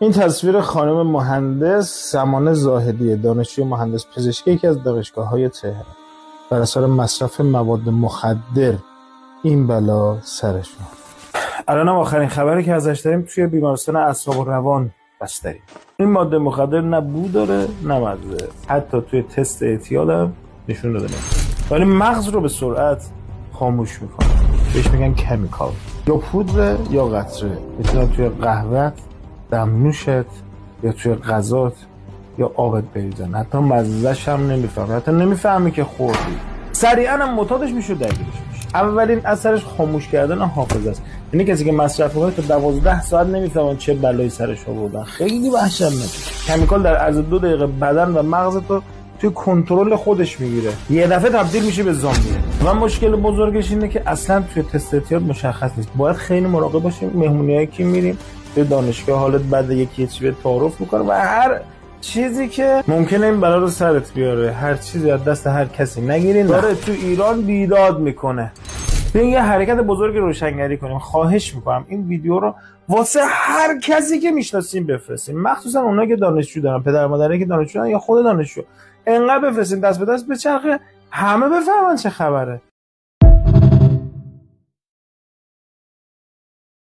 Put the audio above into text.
این تصویر خانم مهندس زمان زاهدی، دانشجوی مهندس پزشکی یکی از دانشگاه‌های تهران. بر اثر مصرف مواد مخدر این بلا سرشون. الان هم آخرین خبری که ازش داریم توی بیمارستان اعصاب و روان بستری. این ماده مخدر نه بو داره نه مزه، حتی توی تست اعتیاد هم نشون داده نمیشه، ولی مغز رو به سرعت خاموش میکنه. بهش میگن کمیکال، یا پودر یا قطره. میتونه توی قهوه، دمنوشت، یا توی غذات یا آبت بریزن. حتی مزهش هم نمیفهمی، حتی نمیفهمی که خوردی. سریعا هم معتادش میشه، درگیرش میشه. اولین اثرش خاموش کردن حافظه است. یعنی کسی که مصرف کنه تا 12 ساعت نمیفهمه چه بلایی سرش آوردن. خیلی وحشتناکه. کمیکال در عرض 2 دقیقه بدن و مغزتو توی کنترل خودش میگیره، یه دفعه تبدیل میشه به زامبی. و مشکل بزرگش اینه که اصلا توی تست اعتیاد مشخص نیست. باید خیلی مراقب باشیم. مهمونیایی که میریم به دانشگاه، حالت بعد یکی چیزی تعارف میکنه و هر چیزی که ممکنه این بلا رو سرت بیاره، هر چیزی از دست هر کسی نگیرین. داره تو ایران بیداد میکنه. بیاین یه حرکت بزرگ روشنگری کنیم. خواهش میکنم این ویدیو رو واسه هر کسی که میشناسین بفرستین، مخصوصا اونایی که دانشجو دارن، پدر مادرایی که دانشجو دارن یا خود دانشجو. انقدر بفرستین دست به دست بچرخه، همه بفهمن چه خبره.